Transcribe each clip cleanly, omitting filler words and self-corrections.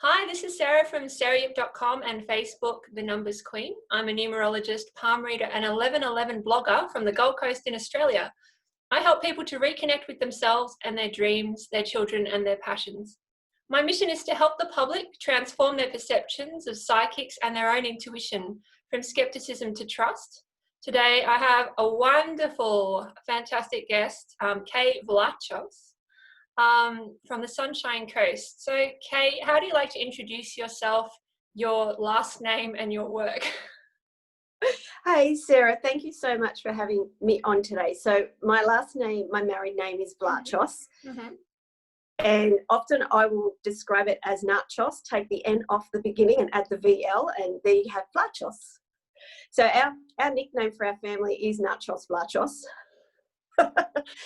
Hi, this is Sarah from sarayip.com and Facebook, The Numbers Queen. I'm a numerologist, palm reader, and 1111 blogger from the Gold Coast in Australia. I help people to reconnect with themselves and their dreams, their children, and their passions. My mission is to help the public transform their perceptions of psychics and their own intuition from skepticism to trust. Today, I have a wonderful, fantastic guest, Kaye Vlachos, from the Sunshine Coast. So, Kaye, how do you like to introduce yourself, your last name, and your work? Hey, Sarah, thank you so much for having me on today. So my last name, my married name is Vlachos. Mm-hmm. And often I will describe it as Nachos, take the N off the beginning and add the VL, and there you have Vlachos. So our nickname for our family is Nachos Vlachos.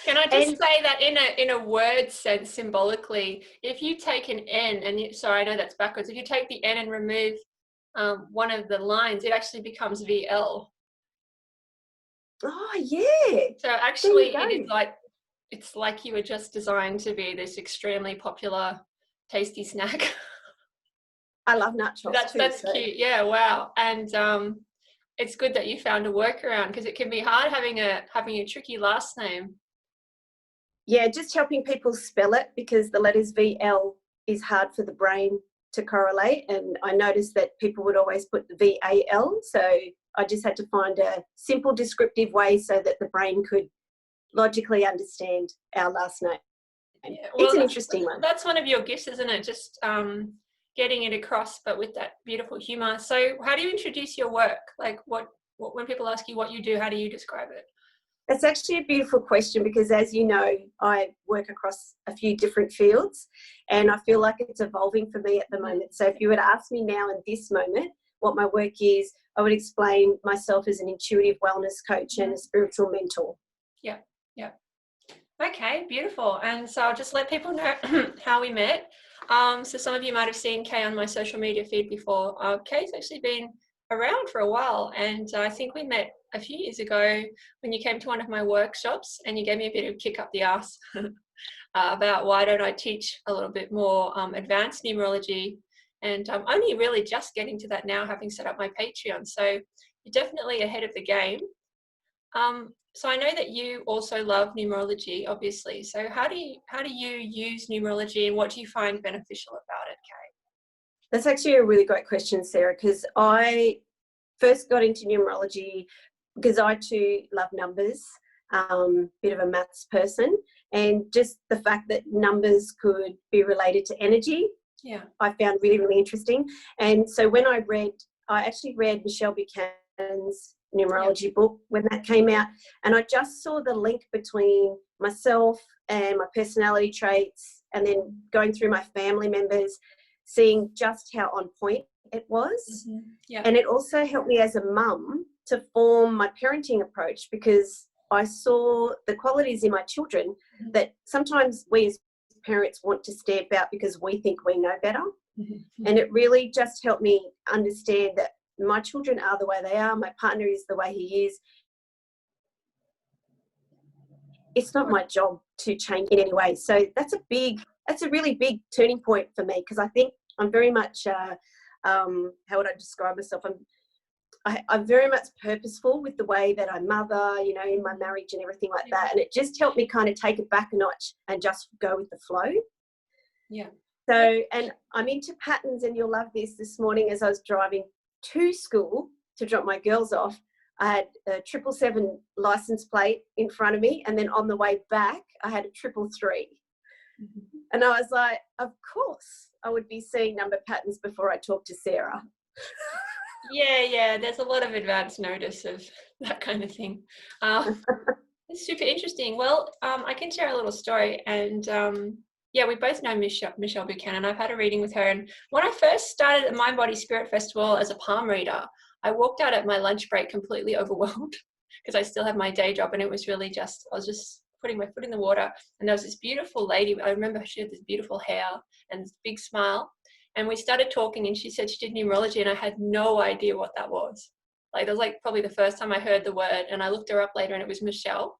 Can I just say that in a word sense, symbolically, if you take an N and sorry, I know that's backwards. If you take the N and remove one of the lines, it actually becomes VL. Oh yeah. So actually, it's like you were just designed to be this extremely popular, tasty snack. I love nachos. That's so cute. Yeah, wow. And it's good that you found a workaround, because it can be hard having a tricky last name. Yeah, just helping people spell it, because the letters VL is hard for the brain to correlate, and I noticed that people would always put the VAL, so I just had to find a simple descriptive way so that the brain could logically understand our last name. Yeah, well, it's an interesting one. That's one of your gifts, isn't it? Just getting it across, but with that beautiful humor. So how do you introduce your work? Like what when people ask you what you do, how do you describe it? That's actually a beautiful question, because as you know, I work across a few different fields, and I feel like it's evolving for me at the moment. So if you were to ask me now in this moment what my work is, I would explain myself as an intuitive wellness coach and a spiritual mentor. Yeah, yeah. Okay, beautiful. And so I'll just let people know how we met. So some of you might have seen Kaye on my social media feed before. Kaye's actually been around for a while, and I think we met a few years ago when you came to one of my workshops and you gave me a bit of a kick up the ass about why don't I teach a little bit more advanced numerology. And I'm only really just getting to that now, having set up my Patreon. So you're definitely ahead of the game. So I know that you also love numerology, obviously. So how do you use numerology, and what do you find beneficial about it, Kaye? That's actually a really great question, Sarah, because I first got into numerology because I too love numbers, bit of a maths person, and just the fact that numbers could be related to energy, I found really, really interesting. And so when I actually read Michelle Buchanan's numerology book when that came out, and I just saw the link between myself and my personality traits, and then going through my family members, seeing just how on point it was. And it also helped me as a mum to form my parenting approach, because I saw the qualities in my children that sometimes we as parents want to stamp out because we think we know better. And it really just helped me understand that my children are the way they are, my partner is the way he is. It's not my job to change in any way. So that's a really big turning point for me, because I think I'm very much, how would I describe myself? I'm very much purposeful with the way that I mother, you know, in my marriage and everything like that. And it just helped me kind of take it back a notch and just go with the flow. Yeah. So, and I'm into patterns, and you'll love this morning as I was driving to school to drop my girls off, I had a 777 license plate in front of me, and then on the way back I had a 333. And I was like, of course I would be seeing number patterns before I talk to Sarah. Yeah, there's a lot of advance notice of that kind of thing. It's super interesting. Well, I can share a little story, and we both know Michelle Buchanan. I've had a reading with her, and when I first started at Mind Body Spirit Festival as a palm reader, I walked out at my lunch break completely overwhelmed because I still have my day job, and it was really I was just putting my foot in the water, and there was this beautiful lady. I remember she had this beautiful hair and this big smile, and we started talking, and she said she did numerology, and I had no idea what that was. Like, that was like probably the first time I heard the word, and I looked her up later, and it was Michelle.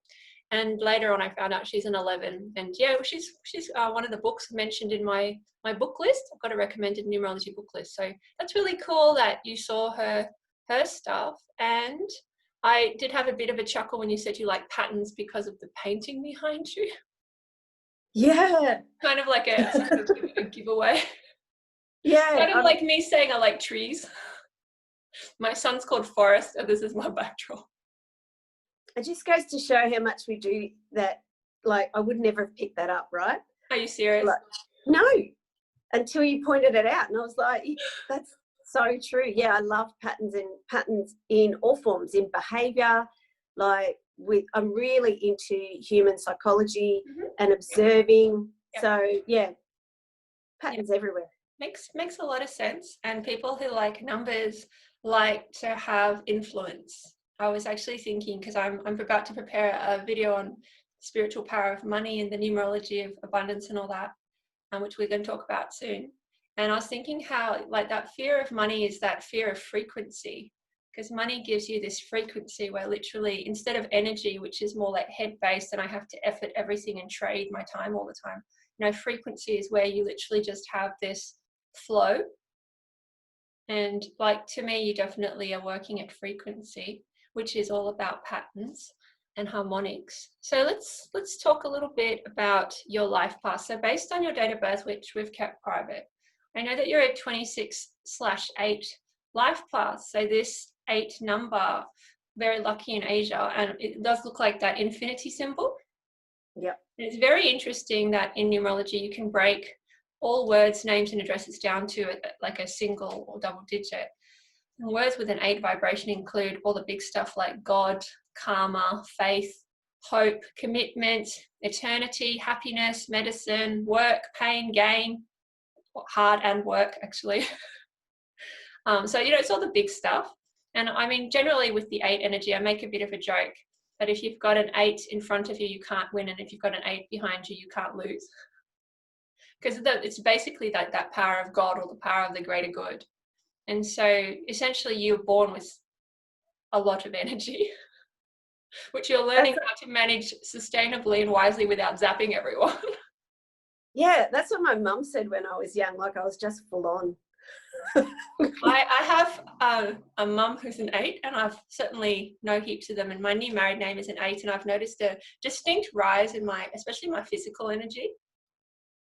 And later on, I found out she's an 11. And yeah, she's one of the books mentioned in my book list. I've got a recommended numerology book list. So that's really cool that you saw her stuff. And I did have a bit of a chuckle when you said you like patterns because of the painting behind you. Yeah. Kind of like a giveaway. Yeah. Kind of like me saying I like trees. My son's called Forest, and this is my backdrop. It just goes to show how much we do that. Like, I would never have picked that up, right? Are you serious? Like, no, until you pointed it out. And I was like, that's so true. Yeah, I love patterns in all forms, in behavior. Like, I'm really into human psychology and observing. Yep. So, yeah, patterns everywhere. Makes a lot of sense. And people who like numbers like to have influence. I was actually thinking, because I'm about to prepare a video on spiritual power of money and the numerology of abundance and all that, which we're going to talk about soon. And I was thinking how like that fear of money is that fear of frequency, because money gives you this frequency where literally instead of energy, which is more like head based and I have to effort everything and trade my time all the time, frequency is where you literally just have this flow. And like, to me, you definitely are working at frequency, which is all about patterns and harmonics. So let's talk a little bit about your life path. So based on your date of birth, which we've kept private, I know that you're a 26/8 life path. So this 8 number, very lucky in Asia, and it does look like that infinity symbol. Yeah. It's very interesting that in numerology you can break all words, names, and addresses down to like a single or double digit. And words with an 8 vibration include all the big stuff like God, karma, faith, hope, commitment, eternity, happiness, medicine, work, pain, gain, hard and work actually. So, it's all the big stuff. And I mean, generally with the 8 energy, I make a bit of a joke that if you've got an 8 in front of you, you can't win. And if you've got an 8 behind you, you can't lose. Because it's basically that power of God or the power of the greater good. And so essentially you're born with a lot of energy, which you're learning how to manage sustainably and wisely without zapping everyone. Yeah, that's what my mum said when I was young, like I was just full on. I have a mum who's an 8, and I've certainly know heaps of them, and my new married name is an 8, and I've noticed a distinct rise in especially my physical energy.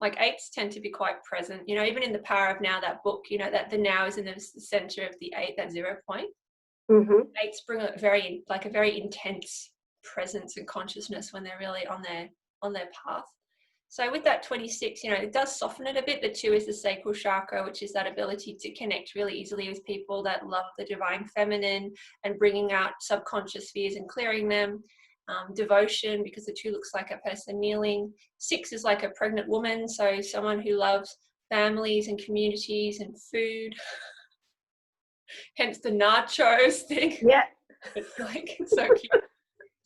Like 8s tend to be quite present, even in the Power of Now, that book, that the now is in the center of the 8, that 0 point. 8s bring a very intense presence and consciousness when they're really on their path. So with that 26, it does soften it a bit. The 2 is the sacral chakra, which is that ability to connect really easily with people that love the divine feminine and bringing out subconscious fears and clearing them. Devotion, because the 2 looks like a person kneeling. 6 is like a pregnant woman, so someone who loves families and communities and food. Hence the nachos thing. Yeah. It's so cute.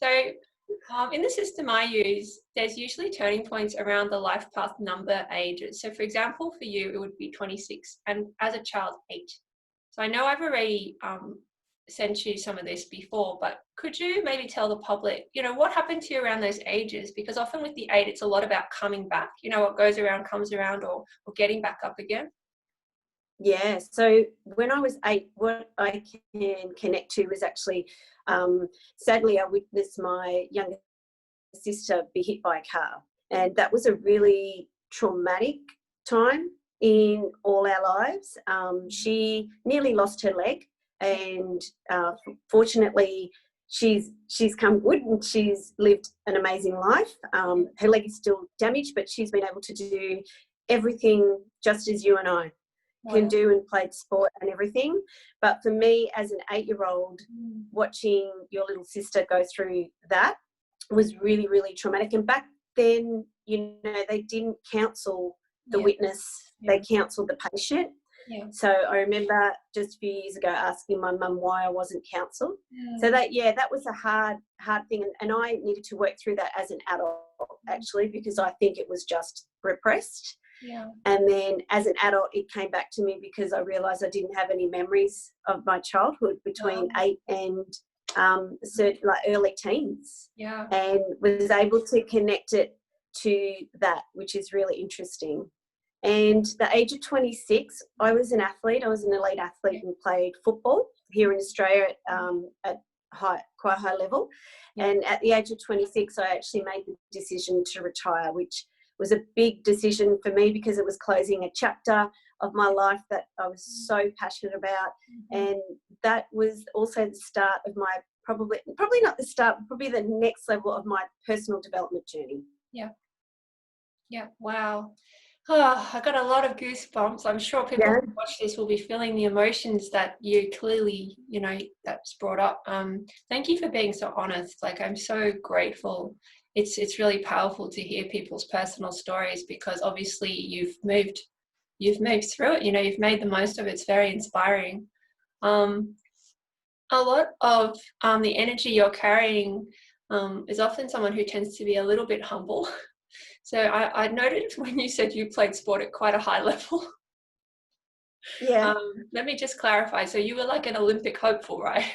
So in the system I use, there's usually turning points around the life path number ages. So for example, for you, it would be 26, and as a child, 8. So I know I've already sent you some of this before, but could you maybe tell the public, what happened to you around those ages? Because often with the 8, it's a lot about coming back. What goes around comes around, or getting back up again. Yeah, so when I was 8, what I can connect to was actually, sadly, I witnessed my younger sister be hit by a car. And that was a really traumatic time in all our lives. She nearly lost her leg, and fortunately, she's come good and she's lived an amazing life. Her leg is still damaged, but she's been able to do everything just as you and I can do, and played sport and everything. But for me, as an 8-year-old, watching your little sister go through that was really, really traumatic. And back then, they didn't counsel the witness, they counselled the patient. Yeah. So I remember just a few years ago asking my mum why I wasn't counselled. So that was a hard thing. And I needed to work through that as an adult, actually, because I think it was just repressed. Yeah. And then as an adult, it came back to me because I realised I didn't have any memories of my childhood between 8 and like early teens, Yeah. and was able to connect it to that, which is really interesting. And the age of 26, I was an athlete. I was an elite athlete and played football here in Australia at quite high level. And at the age of 26, I actually made the decision to retire, which was a big decision for me because it was closing a chapter of my life that I was so passionate about. And that was also the start of my, probably not the start, probably the next level of my personal development journey. Yeah. Yeah. Wow. Oh, I got a lot of goosebumps. I'm sure people who watch this will be feeling the emotions that you clearly, that's brought up. Thank you for being so honest. Like, I'm so grateful. It's really powerful to hear people's personal stories, because obviously you've moved through it. You've made the most of it. It's very inspiring. A lot of the energy you're carrying is often someone who tends to be a little bit humble. So I noted when you said you played sport at quite a high level. Yeah. Let me just clarify. So you were like an Olympic hopeful, right?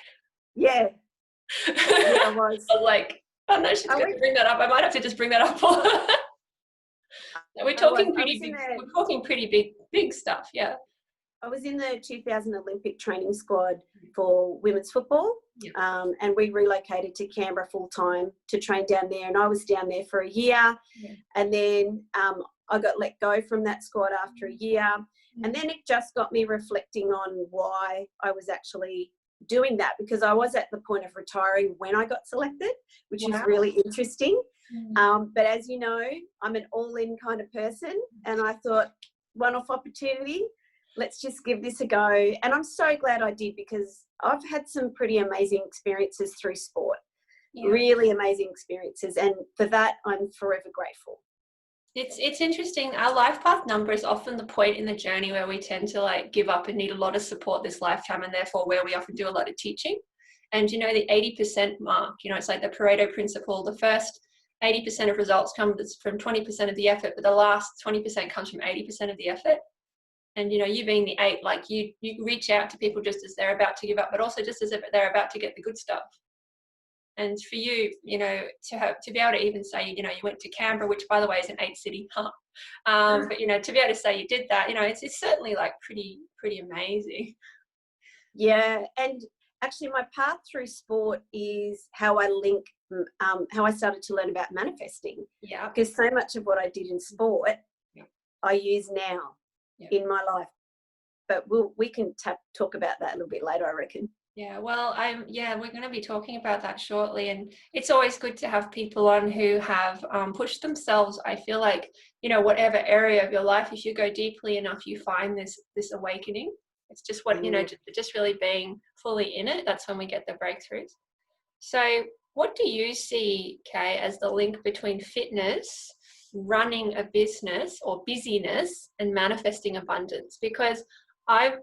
Yeah. Yeah, I was. Oh no, she's going to bring that up. I might have to just bring that up. We're talking pretty big. We're talking pretty big stuff. Yeah. I was in the 2000 Olympic training squad for women's football, and we relocated to Canberra full time to train down there. And I was down there for a year, and then I got let go from that squad after a year. And then it just got me reflecting on why I was actually doing that, because I was at the point of retiring when I got selected, which is really interesting. But as you know, I'm an all-in kind of person, and I thought, one-off opportunity, let's just give this a go. And I'm so glad I did, because I've had some pretty amazing experiences through sport, really amazing experiences. And for that, I'm forever grateful. It's interesting. Our Lifepath number is often the point in the journey where we tend to give up and need a lot of support this lifetime, and therefore where we often do a lot of teaching. And the 80% mark, it's like the Pareto principle. The first 80% of results come from 20% of the effort, but the last 20% comes from 80% of the effort. And you being the 8, you reach out to people just as they're about to give up, but also just as if they're about to get the good stuff. And for you, to be able to even say, you went to Canberra, which by the way is an 8 city, but to be able to say you did that, it's certainly pretty amazing. Yeah, and actually my path through sport is how I link, how I started to learn about manifesting. Yeah. Because so much of what I did in sport, I use now in my life. But we can talk about that a little bit later, I reckon. Yeah, well, we're going to be talking about that shortly, and it's always good to have people on who have pushed themselves. I feel like, whatever area of your life, if you go deeply enough, you find this awakening. It's just just really being fully in it. That's when we get the breakthroughs. So what do you see, Kaye, as the link between fitness, running a business or busyness, and manifesting abundance? Because I've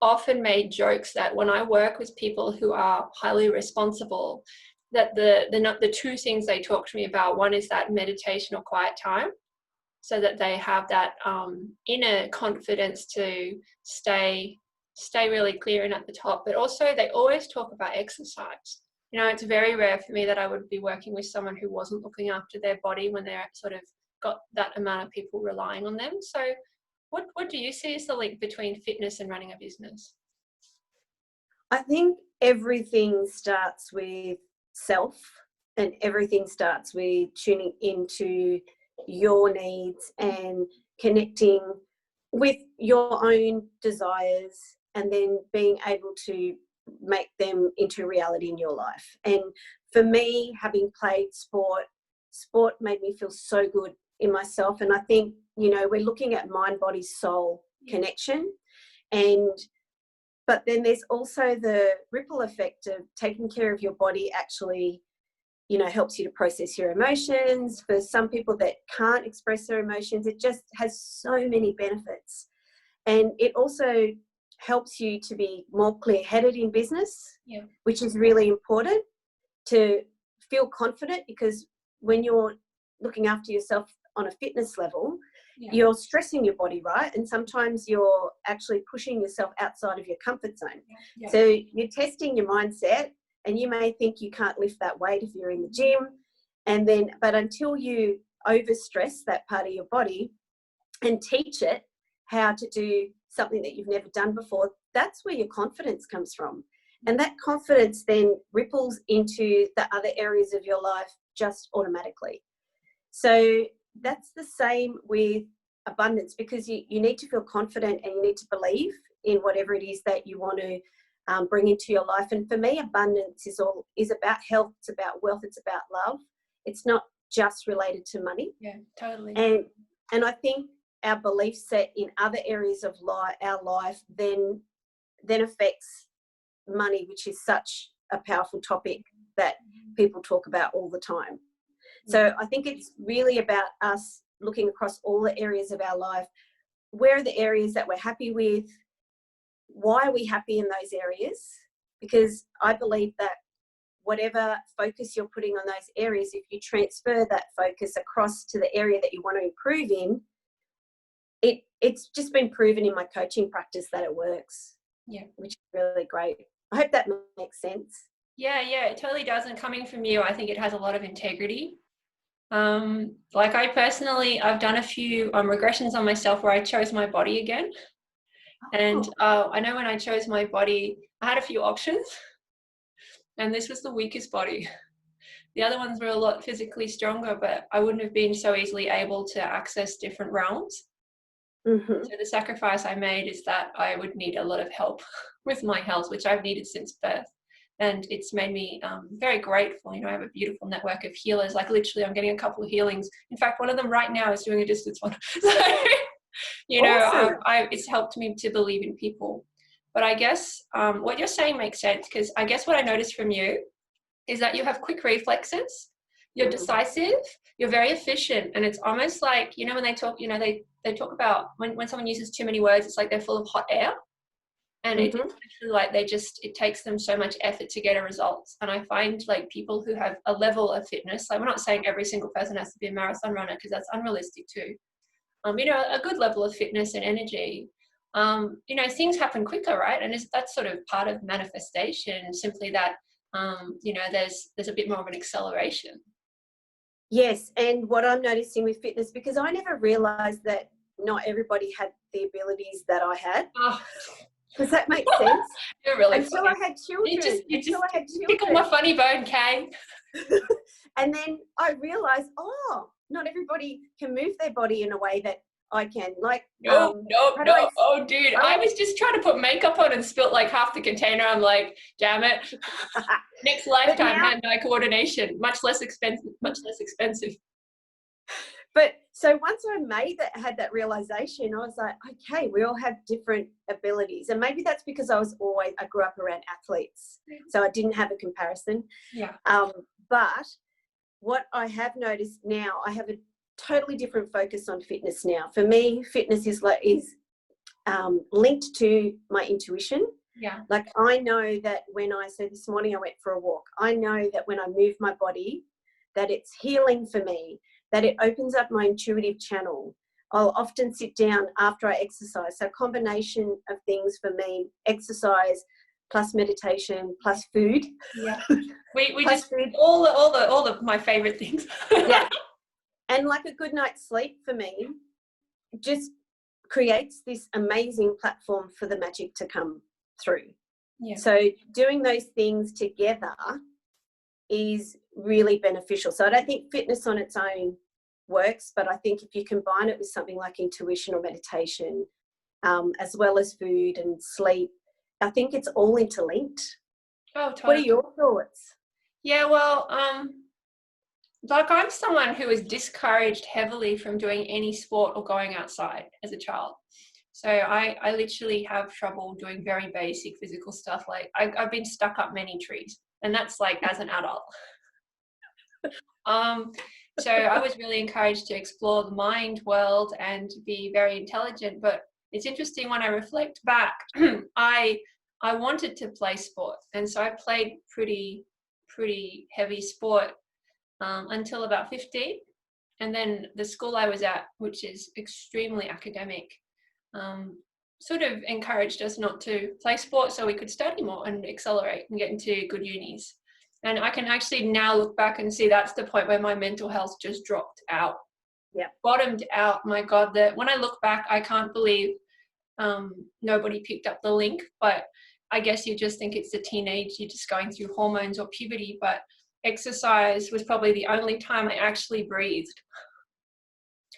often made jokes that when I work with people who are highly responsible, that the two things they talk to me about, one is that meditation or quiet time, so that they have that inner confidence to stay really clear and at the top. But also they always talk about exercise. It's very rare for me that I would be working with someone who wasn't looking after their body when they're sort of got that amount of people relying on them. So what do you see as the link between fitness and running a business? I think everything starts with self, and everything starts with tuning into your needs and connecting with your own desires, and then being able to make them into reality in your life. And for me, having played sport made me feel so good in myself. And I think, we're looking at mind, body, soul connection. But then there's also the ripple effect of taking care of your body actually, helps you to process your emotions. For some people that can't express their emotions, it just has so many benefits. And it also helps you to be more clear-headed in business, which is really important, to feel confident, because when you're looking after yourself on a fitness level, you're stressing your body, right? And sometimes you're actually pushing yourself outside of your comfort zone. So you're testing your mindset, and you may think you can't lift that weight if you're in the gym, but until you overstress that part of your body and teach it how to do something that you've never done before, that's where your confidence comes from. And that confidence then ripples into the other areas of your life just automatically. So that's the same with abundance, because you need to feel confident and you need to believe in whatever it is that you want to bring into your life. And for me, abundance is about health, it's about wealth, it's about love. It's not just related to money. Yeah, totally. And I think our belief set in other areas of our life then affects money, which is such a powerful topic that people talk about all the time. So I think it's really about us looking across all the areas of our life. Where are the areas that we're happy with? Why are we happy in those areas? Because I believe that whatever focus you're putting on those areas, if you transfer that focus across to the area that you want to improve in, it's just been proven in my coaching practice that it works. Yeah. Which is really great. I hope that makes sense. Yeah, it totally does. And coming from you, I think it has a lot of integrity. Like I've done a few regressions on myself where I chose my body again. And I know when I chose my body, I had a few options, and this was the weakest body. The other ones were a lot physically stronger, but I wouldn't have been so easily able to access different realms. Mm-hmm. So the sacrifice I made is that I would need a lot of help with my health, which I've needed since birth. And it's made me very grateful. I have a beautiful network of healers. Like literally, I'm getting a couple of healings. In fact, one of them right now is doing a distance one. So, Awesome. It's helped me to believe in people. But I guess what you're saying makes sense, because I guess what I noticed from you is that you have quick reflexes. You're decisive, you're very efficient, and it's almost like, when they talk, they talk about when someone uses too many words, it's like they're full of hot air. And it's literally like it takes them so much effort to get a result. And I find like people who have a level of fitness, like we're not saying every single person has to be a marathon runner, because that's unrealistic too. A good level of fitness and energy, things happen quicker, right? And that's sort of part of manifestation, simply that, there's a bit more of an acceleration. Yes, and what I'm noticing with fitness, because I never realised that not everybody had the abilities that I had. Oh. Does that make sense? You're really until funny. I had children. You just tickle my funny bone, Kaye. And then I realised, not everybody can move their body in a way that I can. Like, no. Oh, dude, I was just trying to put makeup on and spilt like half the container. I'm like, damn it. Next lifetime, hand-eye coordination, much less expensive. But so once I had that realization, I was like, okay, we all have different abilities. And maybe that's because I grew up around athletes. So I didn't have a comparison. Yeah. But what I have noticed now, I have a totally different focus on fitness now. For me, fitness is linked to my intuition. Yeah. Like I know that so this morning I went for a walk. I know that when I move my body, that it's healing for me, that it opens up my intuitive channel. I'll often sit down after I exercise. So a combination of things for me: exercise plus meditation plus food. Yeah. We just food. all the my favorite things. Yeah. And like a good night's sleep for me just creates this amazing platform for the magic to come through. Yeah. So doing those things together is really beneficial. So I don't think fitness on its own works, but I think if you combine it with something like intuition or meditation, as well as food and sleep, I think it's all interlinked. Oh, totally. What are your thoughts? Yeah, well, like I'm someone who was discouraged heavily from doing any sport or going outside as a child. So I literally have trouble doing very basic physical stuff. Like I've been stuck up many trees, and that's like as an adult. So I was really encouraged to explore the mind world and be very intelligent. But it's interesting when I reflect back, I wanted to play sport, and so I played pretty heavy sport until about 15. And then the school I was at, which is extremely academic, sort of encouraged us not to play sport so we could study more and accelerate and get into good unis. And I can actually now look back and see that's the point where my mental health just dropped out. Yeah. Bottomed out. My God, that when I look back, I can't believe nobody picked up the link. But I guess you just think it's the teenage, you're just going through hormones or puberty. But exercise was probably the only time I actually breathed.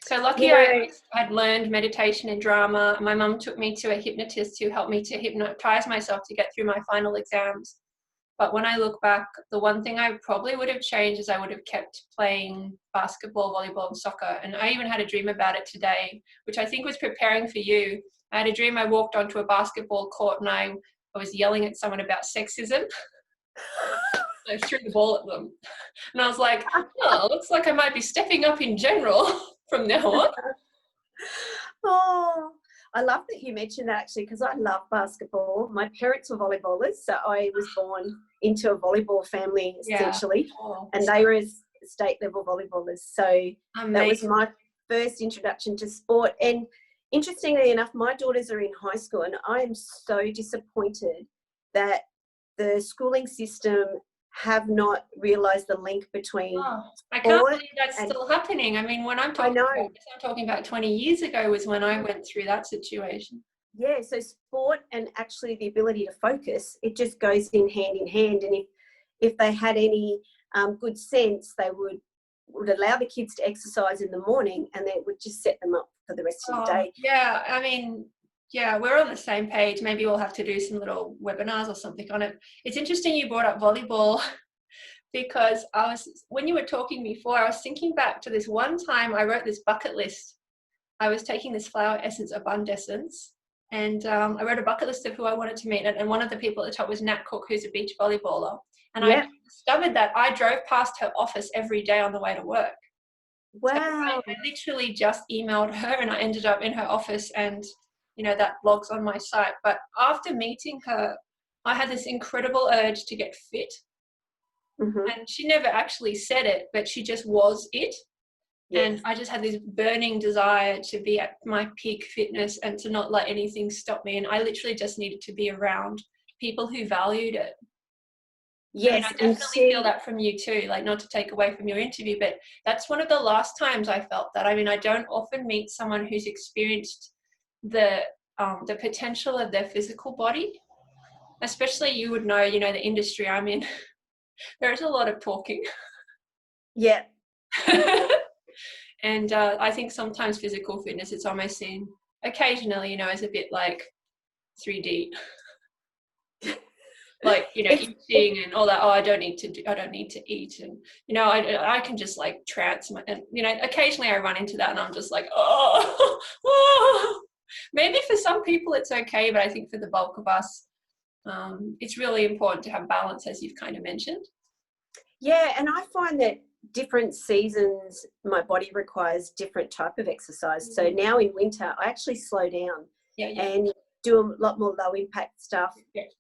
So lucky I had learned meditation and drama. My mum took me to a hypnotist who helped me to hypnotize myself to get through my final exams. But when I look back, the one thing I probably would have changed is I would have kept playing basketball, volleyball, and soccer. And I even had a dream about it today, which I think was preparing for you. I had a dream I walked onto a basketball court and I was yelling at someone about sexism. I threw the ball at them. And I was like, oh, looks like I might be stepping up in general from now on. Oh, I love that you mentioned that, actually, because I love basketball. My parents were volleyballers, so I was born into a volleyball family, essentially, and they were state level volleyballers. So that was my first introduction to sport. And interestingly enough, my daughters are in high school, and I am so disappointed that the schooling system have not realised the link between I can't believe that's still happening. I mean, when I'm talking about this, I'm talking about 20 years ago was when I went through that situation. Yeah, so sport and actually the ability to focus, it just goes in hand. And if they had any good sense, they would allow the kids to exercise in the morning, and then it would just set them up for the rest of the day. Yeah, I mean, yeah, we're on the same page. Maybe we'll have to do some little webinars or something on it. It's interesting you brought up volleyball because when you were talking before, I was thinking back to this one time I wrote this bucket list. I was taking this flower essence abundescence, and I wrote a bucket list of who I wanted to meet. And one of the people at the top was Nat Cook, who's a beach volleyballer. And I discovered that I drove past her office every day on the way to work. Wow. So I literally just emailed her and I ended up in her office, and that blog's on my site. But after meeting her, I had this incredible urge to get fit. Mm-hmm. And she never actually said it, but she just was it. Yes. And I just had this burning desire to be at my peak fitness and to not let anything stop me. And I literally just needed to be around people who valued it. Yes. I definitely feel that from you too, like not to take away from your interview, but that's one of the last times I felt that. I mean, I don't often meet someone who's experienced the potential of their physical body, especially you would know, the industry I'm in, there's a lot of talking. Yeah. And I think sometimes physical fitness, it's almost seen occasionally, as a bit like 3D. Like, eating and all that. Oh, I don't need to eat. And, I can just like trance. And, occasionally I run into that and I'm just like, oh. Maybe for some people it's okay, but I think for the bulk of us, it's really important to have balance, as you've kind of mentioned. Yeah, and I find that different seasons, my body requires different type of exercise. So now in winter, I actually slow down and do a lot more low impact stuff.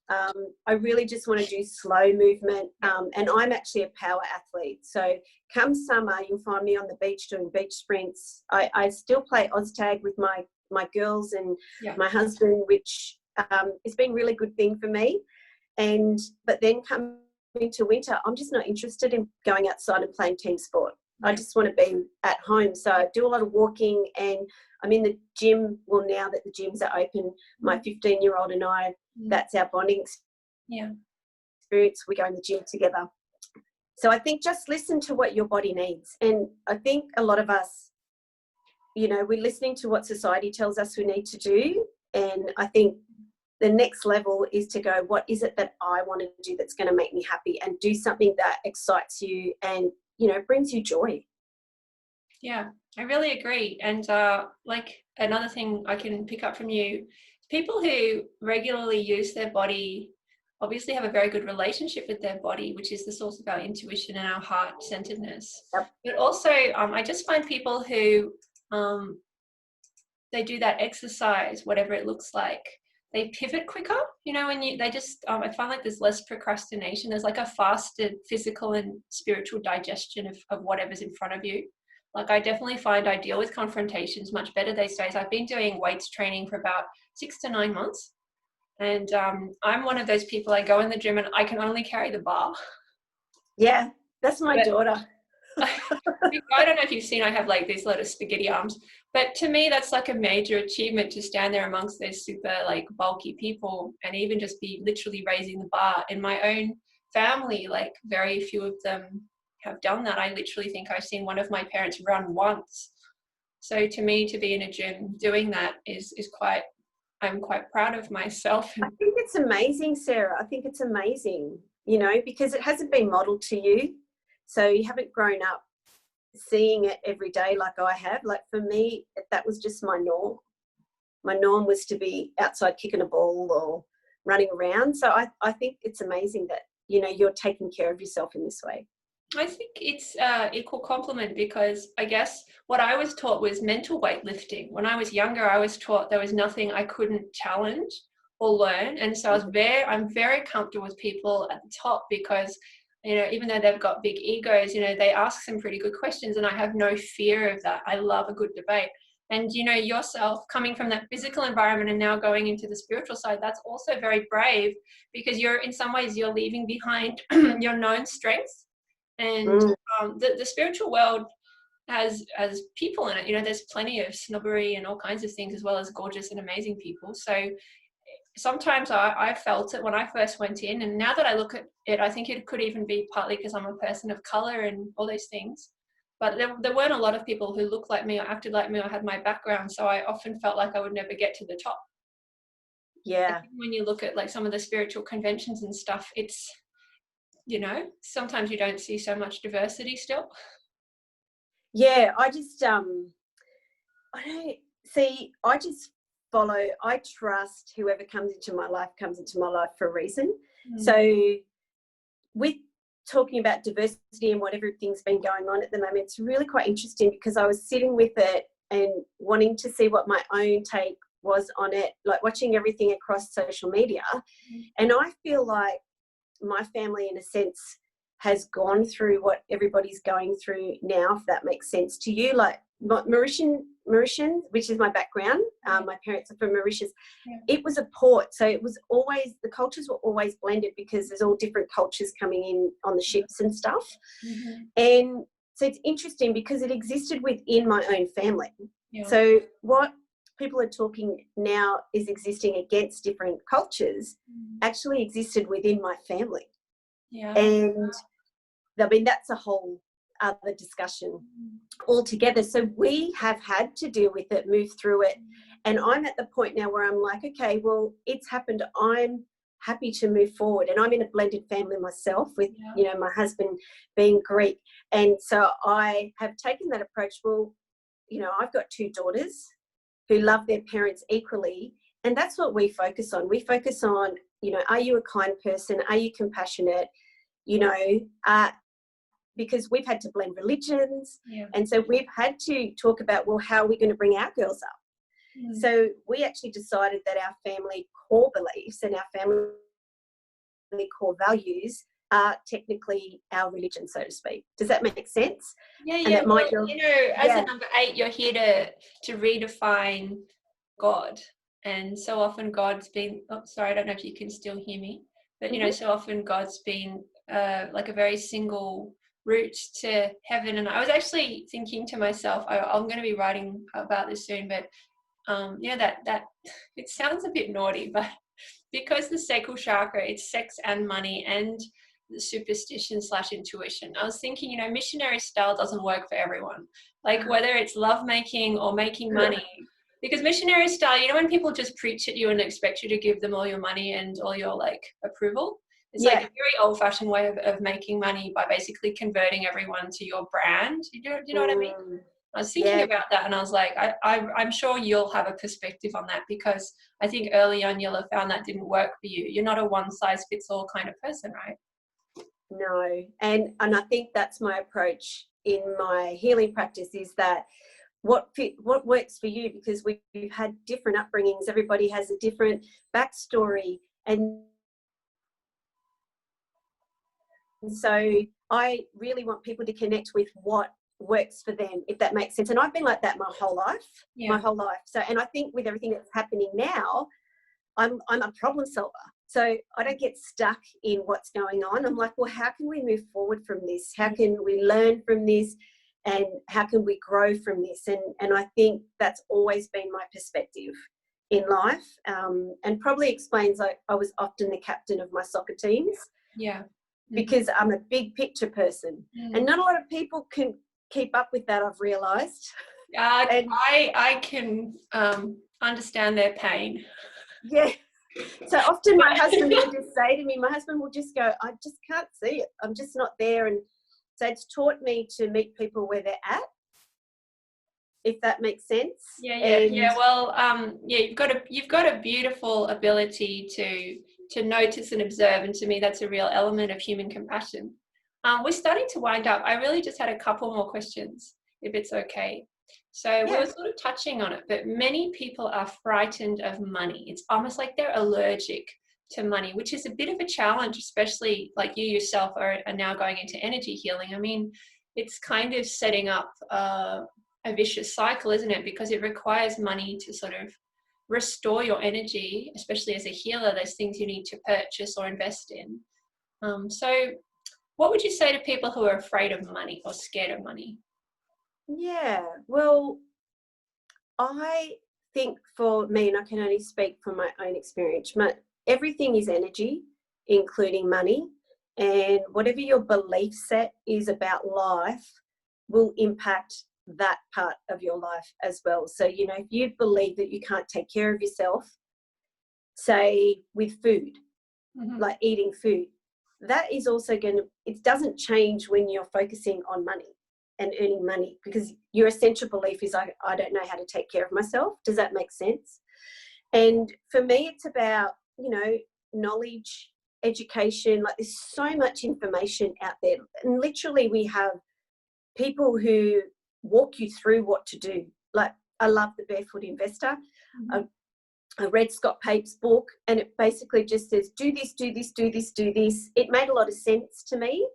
I really just want to do slow movement. And I'm actually a power athlete. So come summer, you'll find me on the beach doing beach sprints. I still play OzTag with my girls and my husband, which has been a really good thing for me. But then come into winter, I'm just not interested in going outside and playing team sport. I just want to be at home. So I do a lot of walking, and I'm in the gym. Well, now that the gyms are open, my 15-year-old and I, that's our bonding experience. We go in the gym together. So I think just listen to what your body needs. And I think a lot of us, we're listening to what society tells us we need to do. And I think the next level is to go, what is it that I want to do that's going to make me happy, and do something that excites you and, brings you joy. Yeah, I really agree. And like another thing I can pick up from you, people who regularly use their body obviously have a very good relationship with their body, which is the source of our intuition and our heart-centeredness. Yep. But also, I just find people who they do that exercise, whatever it looks like, they pivot quicker, I find like there's less procrastination. There's like a faster physical and spiritual digestion of whatever's in front of you. Like, I definitely find I deal with confrontations much better these days. I've been doing weights training for about 6 to 9 months. And I'm one of those people, I go in the gym and I can only carry the bar. Yeah, that's my But daughter. I don't know if you've seen, I have like these little spaghetti arms, but to me, that's like a major achievement to stand there amongst those super like bulky people and even just be literally raising the bar. In my own family, like very few of them have done that. I literally think I've seen one of my parents run once. So to me, to be in a gym doing that is quite, I'm quite proud of myself. I think it's amazing, Sarah. I think it's amazing, you know, because it hasn't been modeled to you. So you haven't grown up seeing it every day like I have. Like for me, that was just my norm. My norm was to be outside kicking a ball or running around. So I think it's amazing that, you know, you're taking care of yourself in this way. I think it's equal compliment, because I guess what I was taught was mental weightlifting. When I was younger, I was taught there was nothing I couldn't challenge or learn. And so I'm very comfortable with people at the top because, you know, even though they've got big egos, you know, they ask some pretty good questions and I have no fear of that. I love a good debate. And, you know, yourself coming from that physical environment and now going into the spiritual side, that's also very brave, because you're, in some ways, you're leaving behind your known strengths. And the spiritual world has people in it. You know, there's plenty of snobbery and all kinds of things, as well as gorgeous and amazing people. So sometimes I felt it when I first went in, and now that I look at it, I think it could even be partly because I'm a person of color and all those things. But there weren't a lot of people who looked like me or acted like me or had my background, so I often felt like I would never get to the top. Yeah. When you look at like some of the spiritual conventions and stuff, it's, you know, sometimes you don't see so much diversity still. Yeah, I just I don't see, I just follow, I trust whoever comes into my life for a reason. So with talking about diversity and what everything's been going on at the moment, it's really quite interesting because I was sitting with it and wanting to see what my own take was on it, like watching everything across social media. And I feel like my family, in a sense, has gone through what everybody's going through now, if that makes sense to you. Like Mauritian, which is my background. My parents are from Mauritius. Yeah. It was a port, so it was always, the cultures were always blended because there's all different cultures coming in on the ships and stuff. And so it's interesting because it existed within my own family. Yeah. So what people are talking now is existing against different cultures actually existed within my family. Yeah. And I mean, that's a whole other discussion altogether. So we have had to deal with it, move through it. And I'm at the point now where I'm like, okay, well, it's happened. I'm happy to move forward. And I'm in a blended family myself with, you know, my husband being Greek. And so I have taken that approach. Well, you know, I've got 2 daughters who love their parents equally. And that's what we focus on. We focus on, you know, are you a kind person? Are you compassionate? You know, because we've had to blend religions. Yeah. And so we've had to talk about, well, how are we going to bring our girls up? So we actually decided that our family core beliefs and our family core values are technically our religion, so to speak. Does that make sense? Yeah, yeah. Well, you know, as a number 8, you're here to redefine God. And so often God's been, oh, sorry, I don't know if you can still hear me, but, you know, so often God's been like a very single route to heaven. And I was actually thinking to myself, I'm going to be writing about this soon, but yeah, that it sounds a bit naughty, but because the sacral chakra, it's sex and money and the superstition / intuition. I was thinking, you know, missionary style doesn't work for everyone. Like whether it's love making or making money, because missionary style, you know, when people just preach at you and expect you to give them all your money and all your like approval, it's like a very old fashioned way of making money by basically converting everyone to your brand. Do you know what I mean? I was thinking about that and I was like, I'm sure you'll have a perspective on that, because I think early on you'll have found that didn't work for you. You're not a one size fits all kind of person, right? No. And I think that's my approach in my healing practice, is that what works for you, because we've had different upbringings. Everybody has a different backstory. And so I really want people to connect with what works for them, if that makes sense. And I've been like that my whole life. So, and I think with everything that's happening now, I'm a problem solver. So I don't get stuck in what's going on. I'm like, well, how can we move forward from this? How can we learn from this? And how can we grow from this? And I think that's always been my perspective in life, and probably explains I was often the captain of my soccer teams. Yeah. Because I'm a big picture person. And not a lot of people can keep up with that, I've realised. I can understand their pain. Yeah. So often my husband will just say to me, my husband will just go, I just can't see it. I'm just not there. And so it's taught me to meet people where they're at, if that makes sense. Yeah. Well, you've got a beautiful ability to notice and observe, and to me that's a real element of human compassion. We're starting to wind up. I really just had a couple more questions, if it's okay. So we were sort of touching on it, but many people are frightened of money. It's almost like they're allergic to money, which is a bit of a challenge, especially like you yourself are now going into energy healing. I mean, it's kind of setting up a vicious cycle, isn't it? Because it requires money to sort of restore your energy, especially as a healer. There's things you need to purchase or invest in. So what would you say to people who are afraid of money or scared of money? Yeah, well, I think for me, and I can only speak from my own experience, everything is energy, including money. And whatever your belief set is about life will impact that part of your life as well. So, you know, if you believe that you can't take care of yourself, say with food, like eating food, that is also it doesn't change when you're focusing on money and earning money, because your essential belief is I don't know how to take care of myself. Does that make sense? And for me, it's about, you know, knowledge, education. Like, there's so much information out there, and literally we have people who walk you through what to do. Like, I love the Barefoot Investor. I read Scott Pape's book, and it basically just says, do this, do this, do this, do this. It made a lot of sense to me,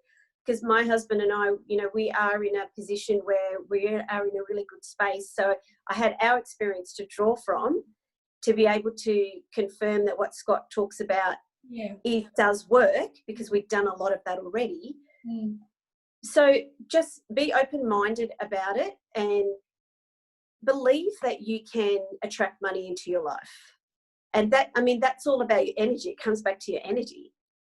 because my husband and I, you know, we are in a position where we are in a really good space. So I had our experience to draw from to be able to confirm that what Scott talks about, it does work, because we've done a lot of that already. So just be open-minded about it and believe that you can attract money into your life. And that, I mean, that's all about your energy. It comes back to your energy,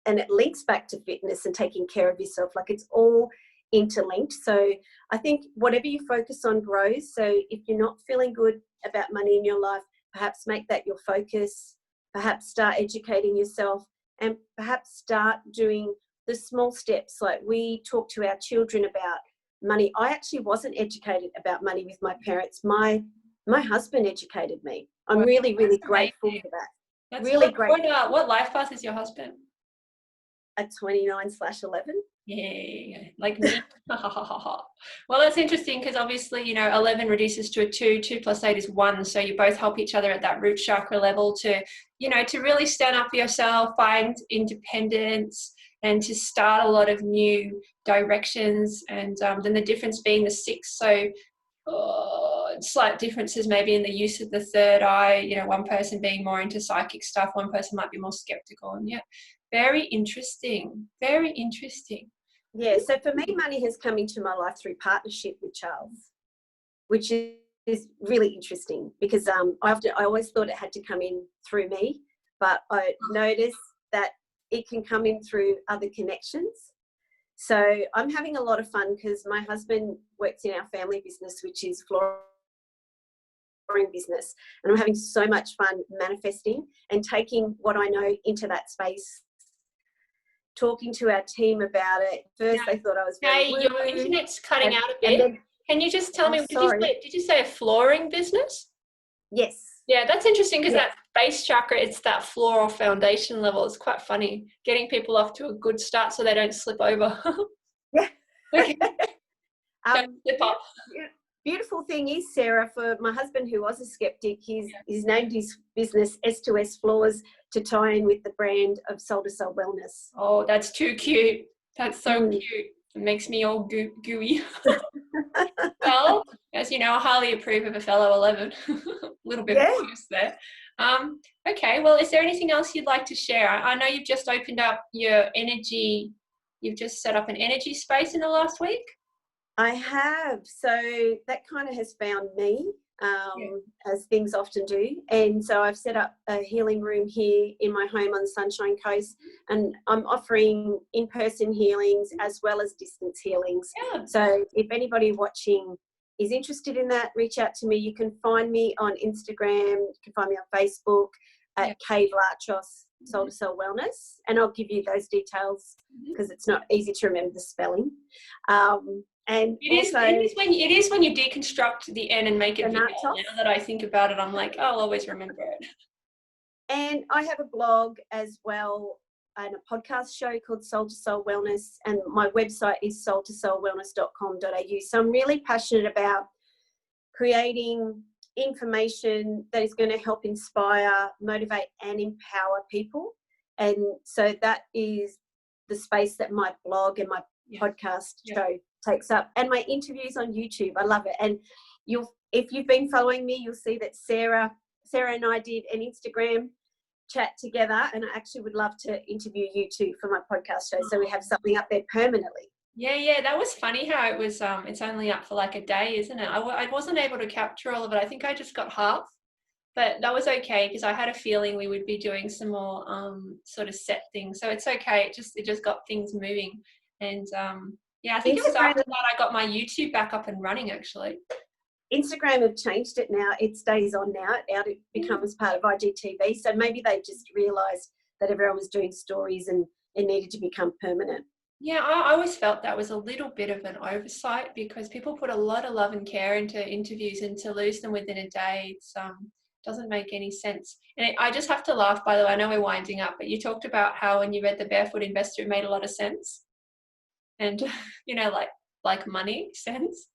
and it links back to fitness and taking care of yourself. Like, it's all interlinked. So I think whatever you focus on grows. So if you're not feeling good about money in your life, perhaps make that your focus, perhaps start educating yourself, and perhaps start doing the small steps. Like, we talk to our children about money. I actually wasn't educated about money with my parents. My husband educated me. I'm really, really grateful for that. That's really grateful. What life path is your husband? A 29/11. Yeah, like me. Well, that's interesting, because obviously, you know, 11 reduces to a 2, 2 plus 8 is 1. So you both help each other at that root chakra level to, you know, to really stand up for yourself, find independence, and to start a lot of new directions. And then the difference being the 6. So slight differences maybe in the use of the third eye, you know, one person being more into psychic stuff, one person might be more skeptical. And very interesting. Yeah, so for me, money has come into my life through partnership with Charles, which is really interesting, because I always thought it had to come in through me, but I noticed that it can come in through other connections. So I'm having a lot of fun, because my husband works in our family business, which is flooring business, and I'm having so much fun manifesting and taking what I know into that space, talking to our team about it. First, they thought I was very woo. Your internet's cutting out a bit. Then, can you just tell me, did you say a flooring business? Yes. Yeah, that's interesting, because that base chakra, it's that floral foundation level. It's quite funny getting people off to a good start so they don't slip over. Yeah. Okay. Don't slip up. Beautiful thing is, Sarah, for my husband, who was a skeptic, he's named his business S2S Floors to tie in with the brand of Soul to Soul Wellness. Oh, that's too cute. That's so cute. It makes me all gooey. Well, as you know, I highly approve of a fellow 11. A little bit biased there. Okay, well, is there anything else you'd like to share? I know you've just opened up your energy. You've just set up an energy space in the last week. I have. So that kind of has found me, as things often do. And so I've set up a healing room here in my home on the Sunshine Coast, and I'm offering in-person healings as well as distance healings. Yeah. So if anybody watching is interested in that, reach out to me. You can find me on Instagram. You can find me on Facebook at Kaye Vlachos, Soul to Soul Wellness, and I'll give you those details because it's not easy to remember the spelling. And it is when you deconstruct the N and make it bigger. Now that I think about it, I'm like, I'll always remember it. And I have a blog as well and a podcast show called Soul to Soul Wellness, and my website is soultosoulwellness.com.au. So I'm really passionate about creating information that is going to help inspire, motivate and empower people. And so that is the space that my blog and my podcast show takes up, and my interviews on YouTube. I love it. And if you've been following me, you'll see that Sarah and I did an Instagram chat together, and I actually would love to interview you too for my podcast show, so we have something up there permanently. Yeah, that was funny how it was, it's only up for like a day, isn't it? I wasn't able to capture all of it. I think I just got half, but that was okay because I had a feeling we would be doing some more sort of set things, so it's okay. It just got things moving. And I think it was after that I got my YouTube back up and running, actually. Instagram have changed it now. It stays on now. It becomes part of IGTV. So maybe they just realised that everyone was doing stories and it needed to become permanent. Yeah, I always felt that was a little bit of an oversight because people put a lot of love and care into interviews, and to lose them within a day, it doesn't make any sense. And I just have to laugh, by the way, I know we're winding up, but you talked about how when you read the Barefoot Investor, it made a lot of sense. And, like money sense.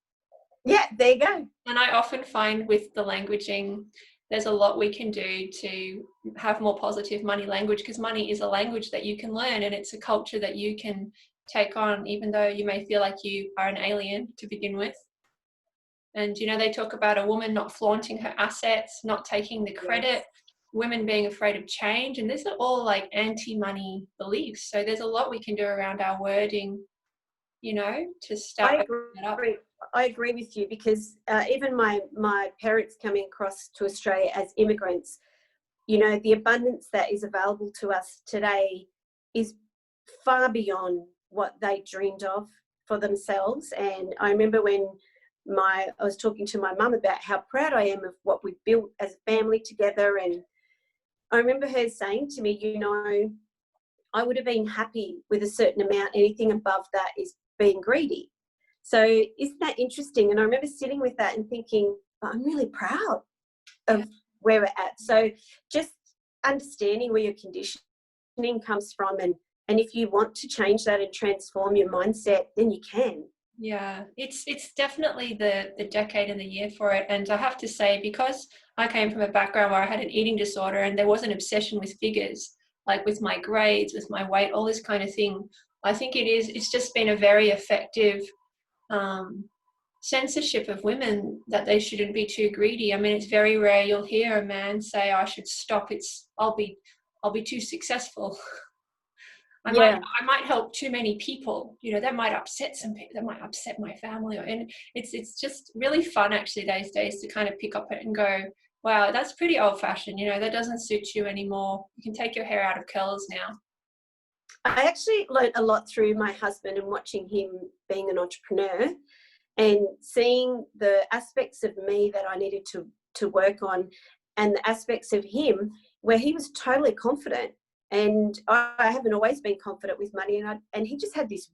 Yeah, there you go. And I often find with the languaging, there's a lot we can do to have more positive money language, because money is a language that you can learn, and it's a culture that you can take on, even though you may feel like you are an alien to begin with. And, they talk about a woman not flaunting her assets, not taking the credit, women being afraid of change. And these are all like anti-money beliefs. So there's a lot we can do around our wording, to start. I agree with you, because even my parents coming across to Australia as immigrants, the abundance that is available to us today is far beyond what they dreamed of for themselves. And I remember when I was talking to my mum about how proud I am of what we've built as a family together, and I remember her saying to me, I would have been happy with a certain amount. Anything above that is being greedy. So isn't that interesting? And I remember sitting with that and thinking, I'm really proud of where we're at. So just understanding where your conditioning comes from, and if you want to change that and transform your mindset, then you can. Yeah, it's definitely the decade and the year for it. And I have to say, because I came from a background where I had an eating disorder and there was an obsession with figures, like with my grades, with my weight, all this kind of thing, I think it's just been a very effective censorship of women that they shouldn't be too greedy. I mean, it's very rare you'll hear a man say, I should stop, I'll be too successful. I might help too many people, that might upset some people, that might upset my family. And it's just really fun actually these days to kind of pick up it and go, wow, that's pretty old fashioned, that doesn't suit you anymore. You can take your hair out of curls now. I actually learned a lot through my husband and watching him being an entrepreneur and seeing the aspects of me that I needed to work on, and the aspects of him where he was totally confident. And I haven't always been confident with money, and he just had this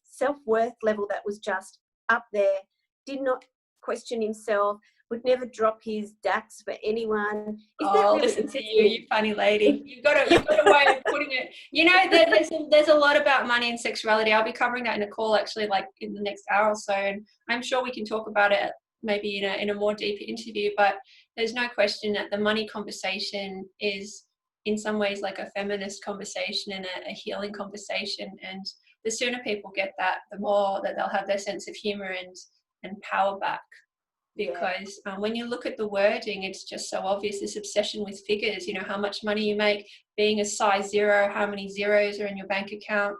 self-worth level that was just up there, did not question himself, would never drop his DAX for anyone. Really listen to you funny lady. You've got a way of putting it. There's a lot about money and sexuality. I'll be covering that in a call actually, like in the next hour or so, and I'm sure we can talk about it maybe in a more deeper interview. But there's no question that the money conversation is in some ways like a feminist conversation and a healing conversation. And the sooner people get that, the more that they'll have their sense of humor and power back. Because when you look at the wording, it's just so obvious, this obsession with figures, you know, how much money you make, being a size 0, how many zeros are in your bank account.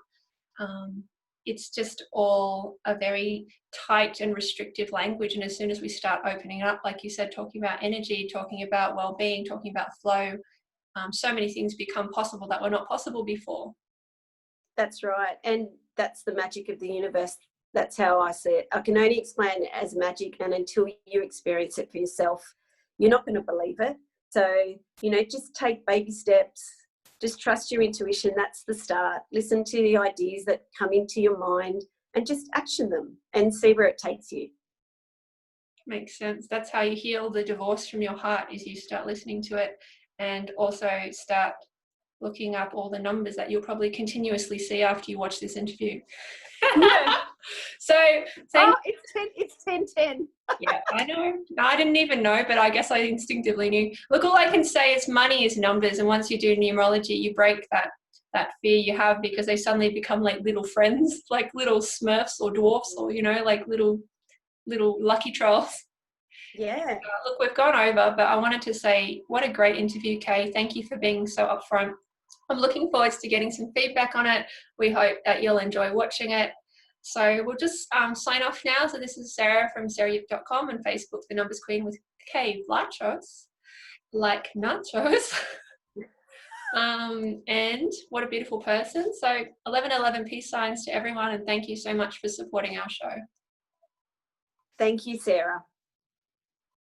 It's just all a very tight and restrictive language. And as soon as we start opening up, like you said, talking about energy, talking about well-being, talking about flow, so many things become possible that were not possible before. That's right. And that's the magic of the universe. That's how I see it. I can only explain it as magic, and until you experience it for yourself, you're not going to believe it. So, you know, just take baby steps. Just trust your intuition. That's the start. Listen to the ideas that come into your mind and just action them and see where it takes you. Makes sense. That's how you heal the divorce from your heart, is you start listening to it, and also start looking up all the numbers that you'll probably continuously see after you watch this interview. Yeah. So it's 10:10. Yeah, I know. I didn't even know, but I guess I instinctively knew. Look, all I can say is money is numbers, and once you do numerology, you break that fear you have, because they suddenly become like little friends, like little Smurfs or dwarfs, or, you know, like little lucky trolls. Yeah. Look, we've gone over, but I wanted to say what a great interview, Kaye. Thank you for being so upfront. I'm looking forward to getting some feedback on it. We hope that you'll enjoy watching it. So we'll just sign off now. So this is Sarah from sarayip.com, and Facebook, The Numbers Queen with Kaye Vlachos, like nachos. And what a beautiful person. So 1111 peace signs to everyone, and thank you so much for supporting our show. Thank you, Sarah.